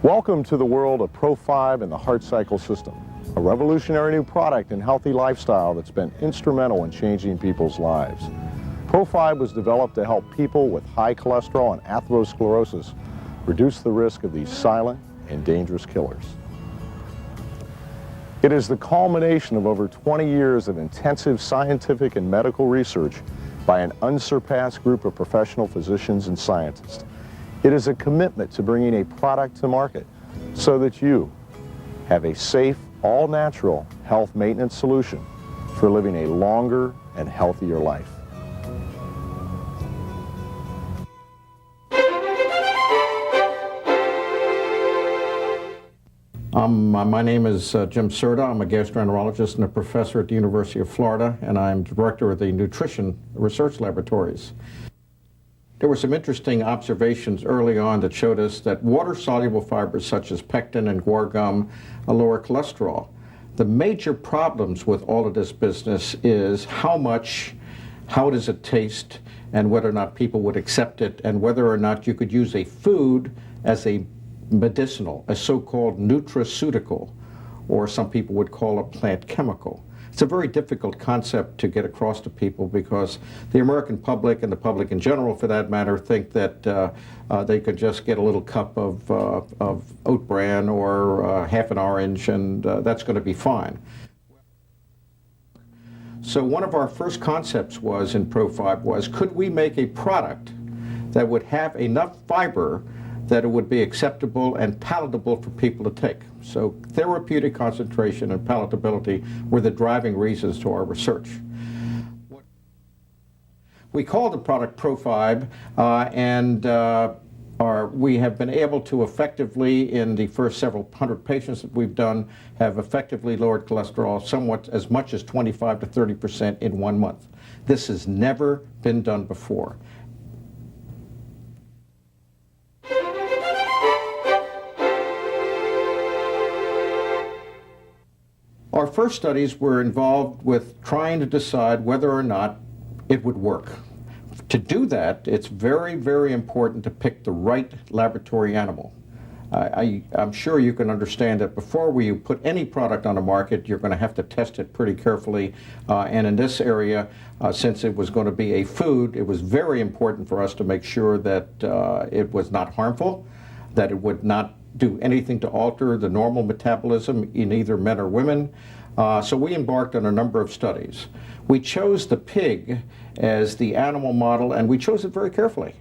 Welcome to the world of ProFibe and the Heart Cycle System, a revolutionary new product and healthy lifestyle that's been instrumental in changing people's lives. ProFibe was developed to help people with high cholesterol and atherosclerosis reduce the risk of these silent and dangerous killers. It is the culmination of over 20 years of intensive scientific and medical research by an unsurpassed group of professional physicians and scientists. It is a commitment to bringing a product to market so that you have a safe, all-natural health maintenance solution for living a longer and healthier life. My name is Jim Serta. I'm a gastroenterologist and a professor at the University of Florida, and I'm director of the Nutrition Research Laboratories. There were some interesting observations early on that showed us that water-soluble fibers such as pectin and guar gum lower cholesterol. The major problems with all of this business is how much, how does it taste, and whether or not people would accept it, and whether or not you could use a food as a medicinal, a so-called nutraceutical, or some people would call a plant chemical. It's a very difficult concept to get across to people because the American public and the public in general, for that matter, think that they could just get a little cup of oat bran or half an orange and that's going to be fine. So one of our first concepts was in ProFibe was, could we make a product that would have enough fiber that it would be acceptable and palatable for people to take? So therapeutic concentration and palatability were the driving reasons to our research. We call the product ProFibe, we have been able to effectively, in the first several hundred patients that we've done, have effectively lowered cholesterol somewhat as much as 25 to 30% in 1 month. This has never been done before. Our first studies were involved with trying to decide whether or not it would work. To do that, it's very, very important to pick the right laboratory animal. I'm sure you can understand that before we put any product on the market, you're going to have to test it pretty carefully. And in this area, since it was going to be a food, it was very important for us to make sure that it was not harmful, that it would not do anything to alter the normal metabolism in either men or women. So we embarked on a number of studies. We chose the pig as the animal model, and we chose it very carefully.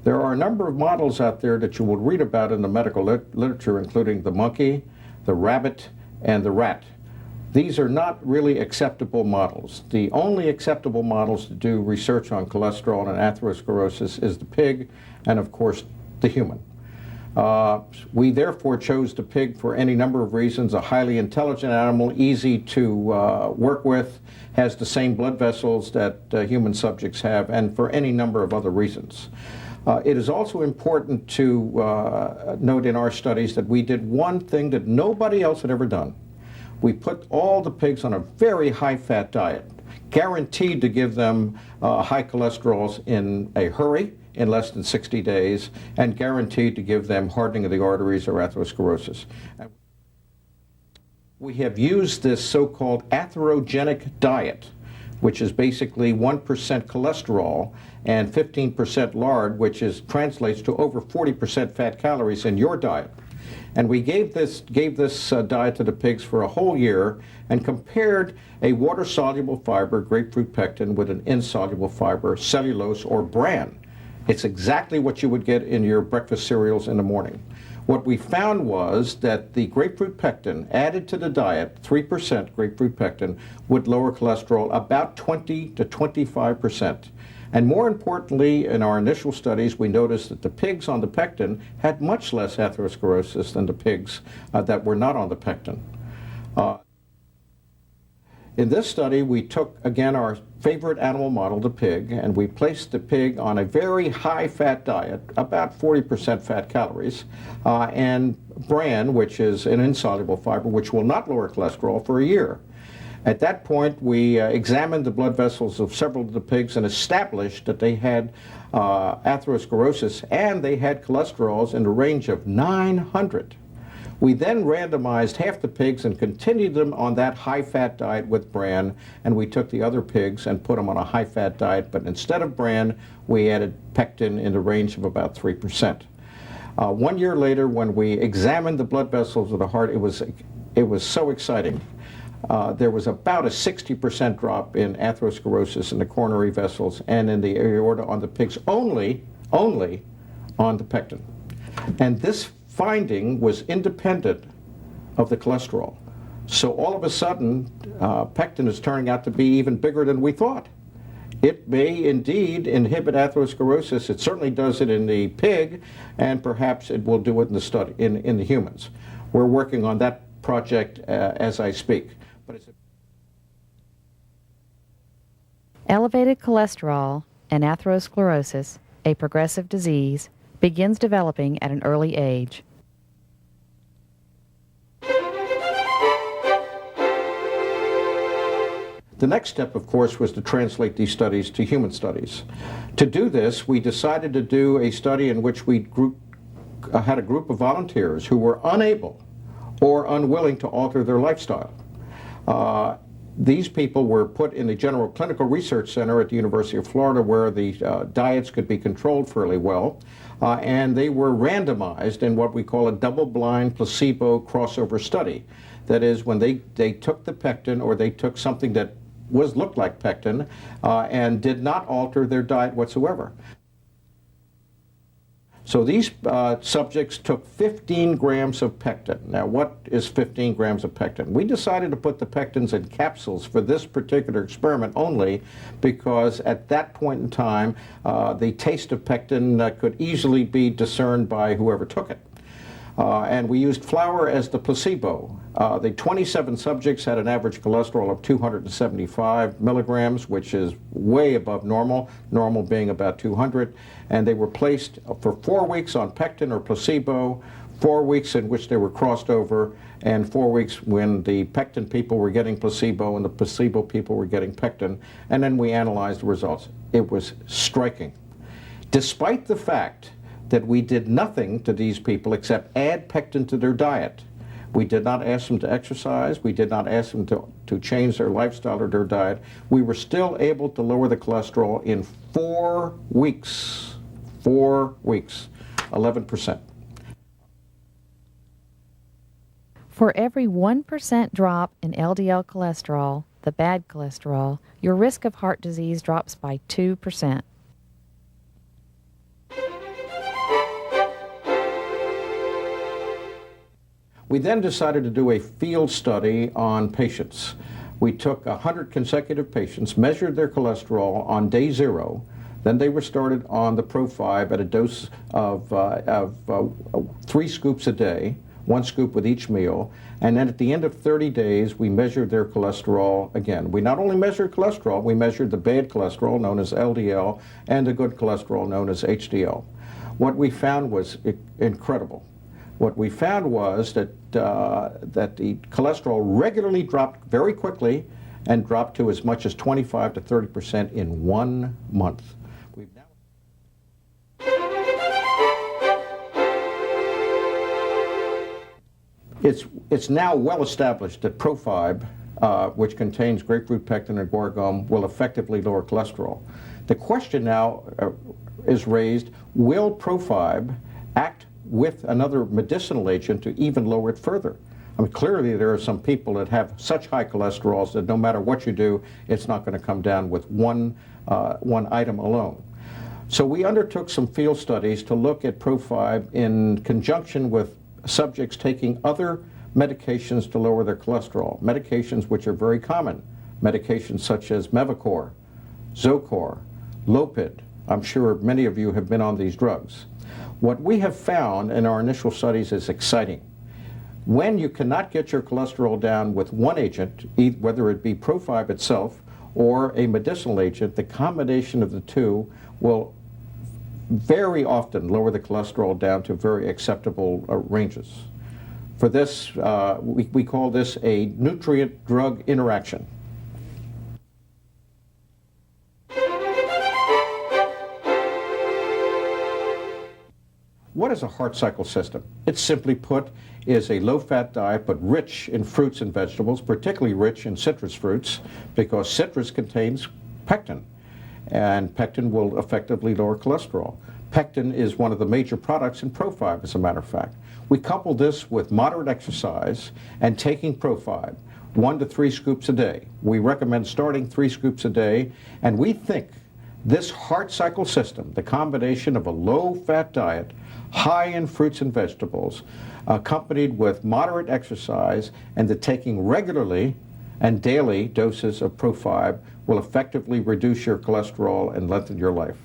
There are a number of models out there that you will read about in the medical literature, including the monkey, the rabbit, and the rat. These are not really acceptable models. The only acceptable models to do research on cholesterol and atherosclerosis is the pig and, of course, the human. We therefore chose the pig for any number of reasons. A highly intelligent animal, easy to work with, has the same blood vessels that human subjects have, and for any number of other reasons. It is also important to note in our studies that we did one thing that nobody else had ever done. We put all the pigs on a very high-fat diet, guaranteed to give them high cholesterols in a hurry, in less than 60 days, and guaranteed to give them hardening of the arteries or atherosclerosis. We have used this so-called atherogenic diet, which is basically 1% cholesterol and 15% lard, which translates to over 40% fat calories in your diet. And we gave this diet to the pigs for a whole year and compared a water-soluble fiber, grapefruit pectin, with an insoluble fiber, cellulose or bran. It's exactly what you would get in your breakfast cereals in the morning. What we found was that the grapefruit pectin added to the diet, 3% grapefruit pectin, would lower cholesterol about 20 to 25%. And more importantly, in our initial studies, we noticed that the pigs on the pectin had much less atherosclerosis than the pigs that were not on the pectin. In this study, we took, again, our favorite animal model, the pig, and we placed the pig on a very high-fat diet, about 40% fat calories, and bran, which is an insoluble fiber, which will not lower cholesterol, for a year. At that point, we examined the blood vessels of several of the pigs and established that they had atherosclerosis and they had cholesterols in the range of 900. We then randomized half the pigs and continued them on that high-fat diet with bran, and we took the other pigs and put them on a high-fat diet, but instead of bran, we added pectin in the range of about 3%. 1 year later, when we examined the blood vessels of the heart, it was so exciting. There was about a 60% drop in atherosclerosis in the coronary vessels and in the aorta on the pigs, only on the pectin. And this finding was independent of the cholesterol. So all of a sudden, pectin is turning out to be even bigger than we thought. It may indeed inhibit atherosclerosis. It certainly does it in the pig, and perhaps it will do it in the study in the humans. We're working on that project as I speak. But it's Elevated cholesterol and atherosclerosis, a progressive disease, begins developing at an early age. The next step, of course, was to translate these studies to human studies. To do this, we decided to do a study in which we had a group of volunteers who were unable or unwilling to alter their lifestyle. These people were put in the General Clinical Research Center at the University of Florida, where the diets could be controlled fairly well, and they were randomized in what we call a double-blind placebo crossover study. That is, when they took the pectin, or they took something that looked like pectin, and did not alter their diet whatsoever. So these subjects took 15 grams of pectin. Now, what is 15 grams of pectin? We decided to put the pectins in capsules for this particular experiment only because at that point in time, the taste of pectin could easily be discerned by whoever took it. And we used flour as the placebo. The 27 subjects had an average cholesterol of 275 milligrams, which is way above normal being about 200, and they were placed for 4 weeks on pectin or placebo, 4 weeks in which they were crossed over, and 4 weeks when the pectin people were getting placebo and the placebo people were getting pectin, and then we analyzed the results. It was striking. Despite the fact that we did nothing to these people except add pectin to their diet. We did not ask them to exercise. We did not ask them to change their lifestyle or their diet. We were still able to lower the cholesterol in 4 weeks. 4 weeks, 11%. For every 1% drop in LDL cholesterol, the bad cholesterol, your risk of heart disease drops by 2%. We then decided to do a field study on patients. We took 100 consecutive patients, measured their cholesterol on day 0, then they were started on the ProFibe at a dose of 3 scoops a day, 1 scoop with each meal, and then at the end of 30 days we measured their cholesterol again. We not only measured cholesterol, we measured the bad cholesterol known as LDL and the good cholesterol known as HDL. What we found was incredible. What we found was that the cholesterol regularly dropped very quickly and dropped to as much as 25 to 30% in 1 month. It's now well established that ProFibe, which contains grapefruit pectin and guar gum, will effectively lower cholesterol. The question now is raised, will ProFibe act with another medicinal agent to even lower it further? I mean, clearly there are some people that have such high cholesterols that no matter what you do, it's not going to come down with one item alone. So we undertook some field studies to look at ProFibe in conjunction with subjects taking other medications to lower their cholesterol, medications which are very common, medications such as Mevacor, Zocor, Lopid. I'm sure many of you have been on these drugs. What we have found in our initial studies is exciting. When you cannot get your cholesterol down with one agent, whether it be ProFibe itself or a medicinal agent, the combination of the two will very often lower the cholesterol down to very acceptable ranges. For this, we call this a nutrient-drug interaction. What is a heart cycle system? It simply put is a low-fat diet but rich in fruits and vegetables, particularly rich in citrus fruits, because citrus contains pectin, and pectin will effectively lower cholesterol. Pectin is one of the major products in ProFibe, as a matter of fact. We couple this with moderate exercise and taking ProFibe, 1 to 3 scoops a day. We recommend starting 3 scoops a day, and we think this heart cycle system, the combination of a low-fat diet, high in fruits and vegetables, accompanied with moderate exercise, and the taking regularly and daily doses of ProFibe will effectively reduce your cholesterol and lengthen your life.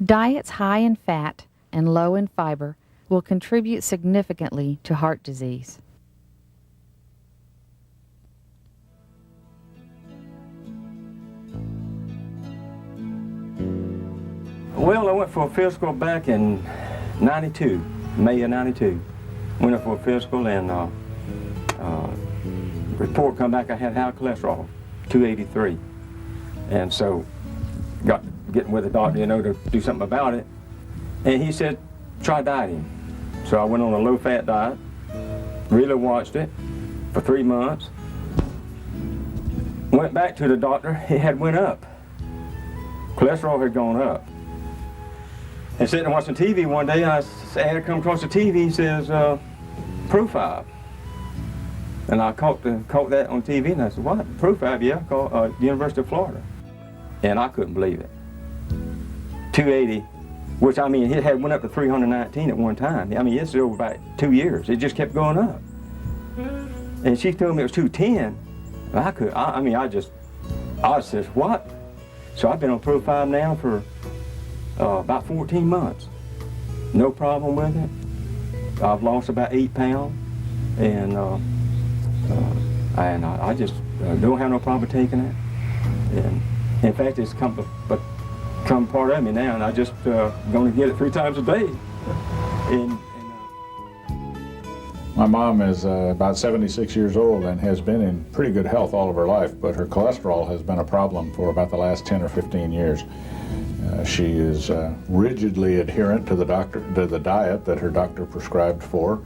Diets high in fat and low in fiber will contribute significantly to heart disease. Well, I went for a physical back in 92, May of 92. Went up for a physical and report come back I had high cholesterol, 283. And so getting with the doctor, you know, to do something about it. And he said, try dieting. So I went on a low-fat diet, really watched it for 3 months. Went back to the doctor, it had went up. Cholesterol had gone up. And sitting and watching TV one day, I had to come across the TV, he says, ProFibe. And I caught that on TV, and I said, what? ProFibe, yeah, called University of Florida. And I couldn't believe it. 280, which I mean, it had went up to 319 at one time. I mean, it's over about 2 years. It just kept going up. And she told me it was 210. I said, what? So I've been on ProFibe now for about 14 months. No problem with it. I've lost about 8 pounds, and I just don't have no problem taking it. And in fact, it's become part of me now, and I just going to get it 3 times a day. My mom is about 76 years old and has been in pretty good health all of her life, but her cholesterol has been a problem for about the last 10 or 15 years. She is rigidly adherent to the diet that her doctor prescribed for,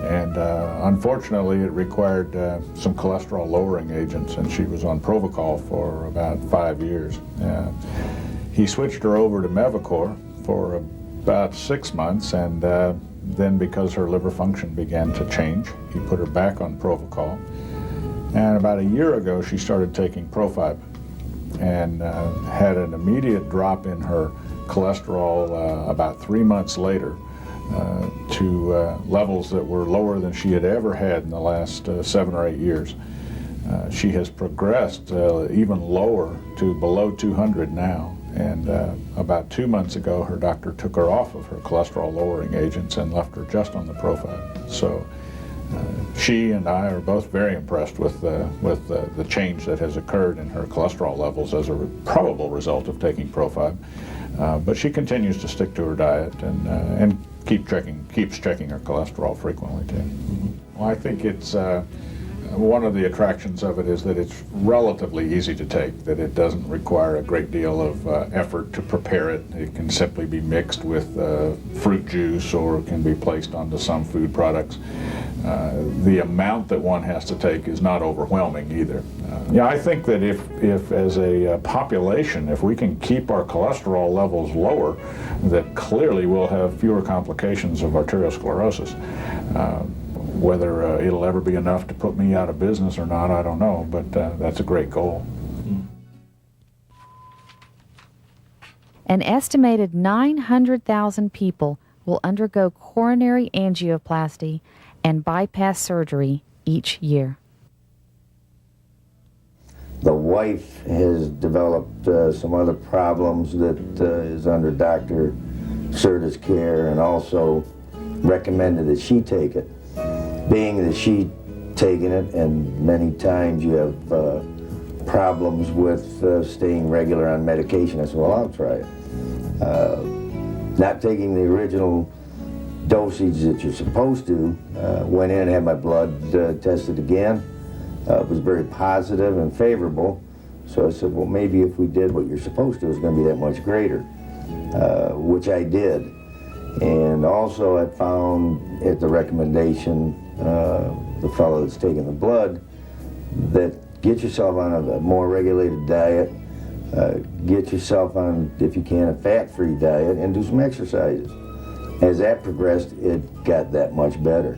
and unfortunately it required some cholesterol lowering agents, and she was on Provocol for about 5 years. He switched her over to Mevacor for about 6 months, and then because her liver function began to change, he put her back on Provocol. And about a year ago, she started taking ProFibe and had an immediate drop in her cholesterol about 3 months later to levels that were lower than she had ever had in the last 7 or 8 years. She has progressed even lower to below 200 now. And about 2 months ago, her doctor took her off of her cholesterol lowering agents and left her just on the ProFibe. So she and I are both very impressed with the change that has occurred in her cholesterol levels as a probable result of taking ProFibe. But she continues to stick to her diet and keeps checking her cholesterol frequently too. Well, I think it's one of the attractions of it is that it's relatively easy to take, that it doesn't require a great deal of effort to prepare it. It can simply be mixed with fruit juice, or it can be placed onto some food products. The amount that one has to take is not overwhelming either. Yeah, I think that if as a population, if we can keep our cholesterol levels lower, that clearly we'll have fewer complications of arteriosclerosis. Whether it'll ever be enough to put me out of business or not, I don't know, but that's a great goal. An estimated 900,000 people will undergo coronary angioplasty and bypass surgery each year. The wife has developed some other problems that is under Dr. Serta's care, and also recommended that she take it. Being that she's taken it, and many times you have problems with staying regular on medication, I said, well, I'll try it. Not taking the original dosage that you're supposed to, went in and had my blood tested again. It was very positive and favorable. So I said, well, maybe if we did what you're supposed to, it's going to be that much greater. which I did. And also I found at the recommendation, the fellow that's taking the blood, that get yourself on a more regulated diet, get yourself on, if you can, a fat-free diet, and do some exercises. As that progressed, it got that much better.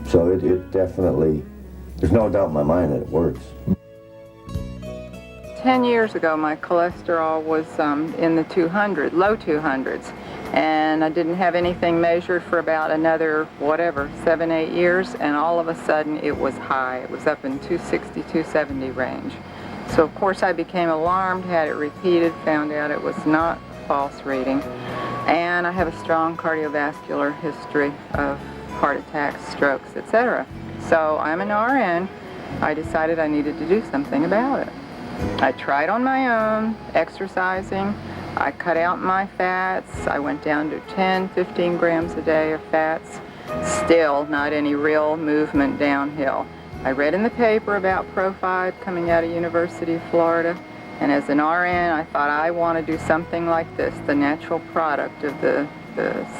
So it definitely, there's no doubt in my mind that it works. 10 years ago, my cholesterol was in the 200, low 200s, and I didn't have anything measured for about another, 7, 8 years, and all of a sudden it was high. It was up in 260, 270 range. So of course I became alarmed, had it repeated, found out it was not a false reading, and I have a strong cardiovascular history of heart attacks, strokes, etc. So I'm an RN. I decided I needed to do something about it. I tried on my own, exercising. I cut out my fats. I went down to 10, 15 grams a day of fats. Still not any real movement downhill. I read in the paper about ProFibe coming out of University of Florida, and as an RN, I thought I want to do something like this, the natural product of the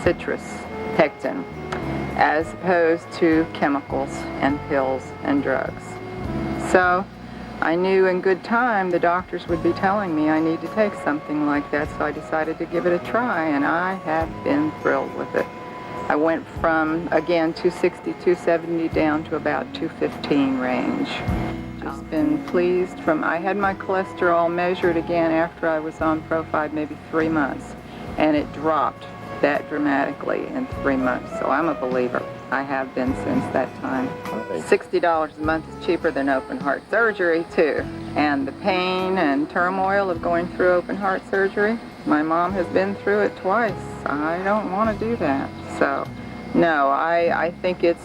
citrus pectin, as opposed to chemicals and pills and drugs. So I knew in good time the doctors would be telling me I need to take something like that, so I decided to give it a try, and I have been thrilled with it. I went from, again, 260, 270 down to about 215 range. Just been pleased I had my cholesterol measured again after I was on ProFibe maybe 3 months, and it dropped that dramatically in 3 months, so I'm a believer. I have been since that time. $60 a month is cheaper than open heart surgery, too. And the pain and turmoil of going through open heart surgery, my mom has been through it twice. I don't want to do that. So, no, I think it's,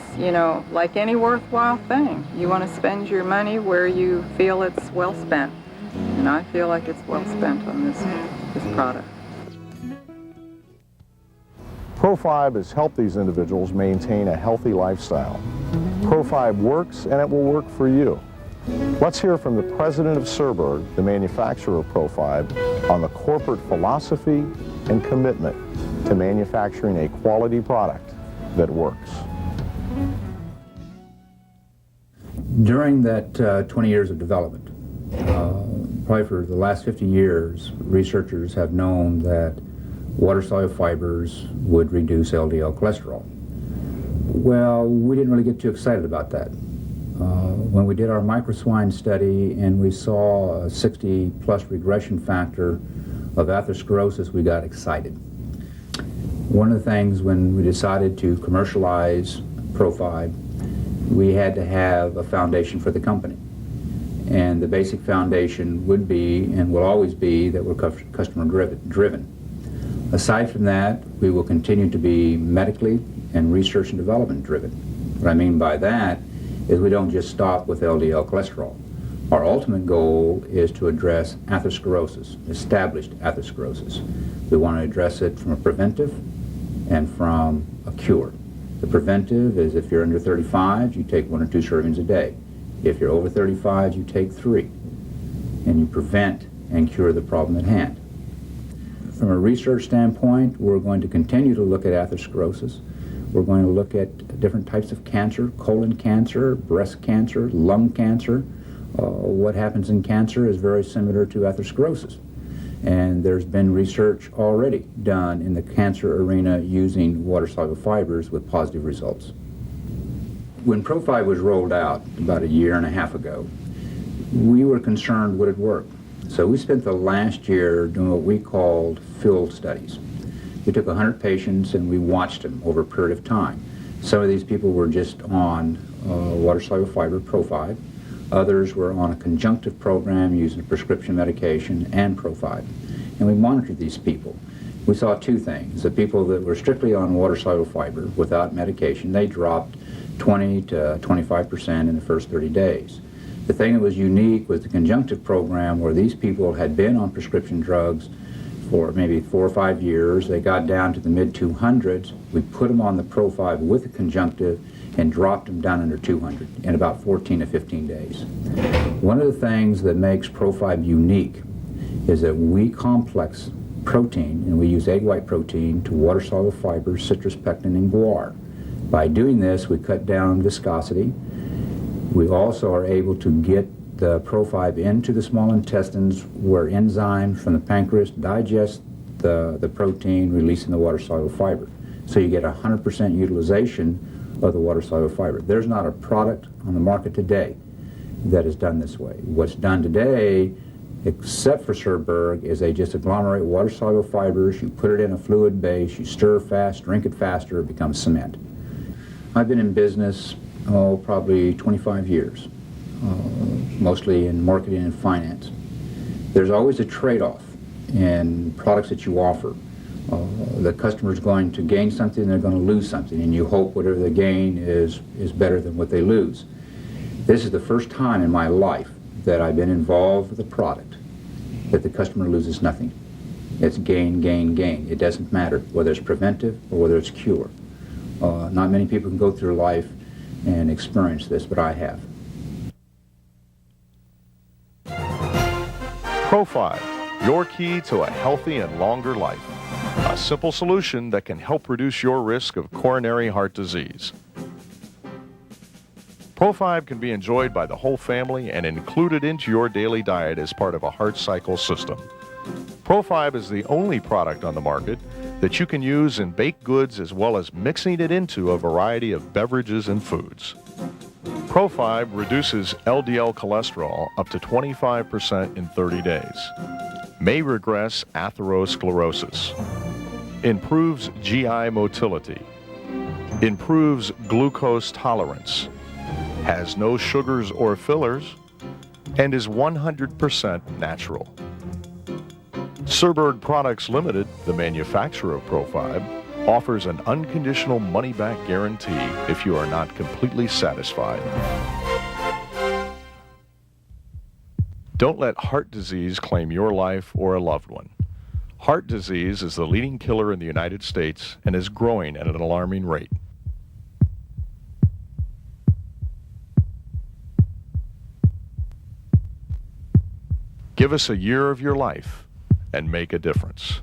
like any worthwhile thing. You want to spend your money where you feel it's well spent. And I feel like it's well spent on this product. ProFibe has helped these individuals maintain a healthy lifestyle. ProFibe works, and it will work for you. Let's hear from the president of Serberg, the manufacturer of ProFibe, on the corporate philosophy and commitment to manufacturing a quality product that works. During that 20 years of development, probably for the last 50 years, researchers have known that water-soluble fibers would reduce LDL cholesterol. Well, we didn't really get too excited about that. When we did our microswine study and we saw a 60+ regression factor of atherosclerosis, we got excited. One of the things when we decided to commercialize ProFibe, we had to have a foundation for the company. And the basic foundation would be, and will always be, that we're customer driven. Aside from that, we will continue to be medically and research and development driven. What I mean by that is we don't just stop with LDL cholesterol. Our ultimate goal is to address atherosclerosis, established atherosclerosis. We want to address it from a preventive and from a cure. The preventive is if you're under 35, you take 1 or 2 servings a day. If you're over 35, you take 3. And you prevent and cure the problem at hand. From a research standpoint, we're going to continue to look at atherosclerosis. We're going to look at different types of cancer, colon cancer, breast cancer, lung cancer. What happens in cancer is very similar to atherosclerosis. And there's been research already done in the cancer arena using water-soluble fibers with positive results. When ProFibe was rolled out about 1.5 years ago, we were concerned would it work. So we spent the last year doing what we called field studies. We took 100 patients and we watched them over a period of time. Some of these people were just on water-soluble fiber, ProFibe. Others were on a conjunctive program using a prescription medication and ProFibe. And we monitored these people. We saw 2 things. The people that were strictly on water-soluble fiber without medication, they dropped 20 to 25% in the first 30 days. The thing that was unique was the conjunctive program where these people had been on prescription drugs for maybe 4 or 5 years. They got down to the mid-200s. We put them on the ProFibe with the conjunctive and dropped them down under 200 in about 14 to 15 days. One of the things that makes ProFibe unique is that we complex protein, and we use egg white protein to water-soluble fibers, citrus pectin, and guar. By doing this, we cut down viscosity. We also are able to get the ProFibe into the small intestines where enzymes from the pancreas digest the protein, releasing the water-soluble fiber. So you get 100% utilization of the water-soluble fiber. There's not a product on the market today that is done this way. What's done today, except for Surberg, is they just agglomerate water-soluble fibers, you put it in a fluid base, you stir fast, drink it faster, it becomes cement. I've been in business, probably 25 years, mostly in marketing and finance. There's always a trade-off in products that you offer. The customer's going to gain something, they're going to lose something, and you hope whatever they gain is better than what they lose. This is the first time in my life that I've been involved with a product that the customer loses nothing. It's gain, gain, gain. It doesn't matter whether it's preventive or whether it's cure. Not many people can go through life and experience this, but I have. ProFibe, your key to a healthy and longer life. A simple solution that can help reduce your risk of coronary heart disease. ProFibe can be enjoyed by the whole family and included into your daily diet as part of a heart cycle system. ProFibe is the only product on the market that you can use in baked goods as well as mixing it into a variety of beverages and foods. ProFibe reduces LDL cholesterol up to 25% in 30 days, may regress atherosclerosis, improves GI motility, improves glucose tolerance, has no sugars or fillers, and is 100% natural. Surberg Products Limited, the manufacturer of ProFibe, offers an unconditional money-back guarantee if you are not completely satisfied. Don't let heart disease claim your life or a loved one. Heart disease is the leading killer in the United States and is growing at an alarming rate. Give us a year of your life and make a difference.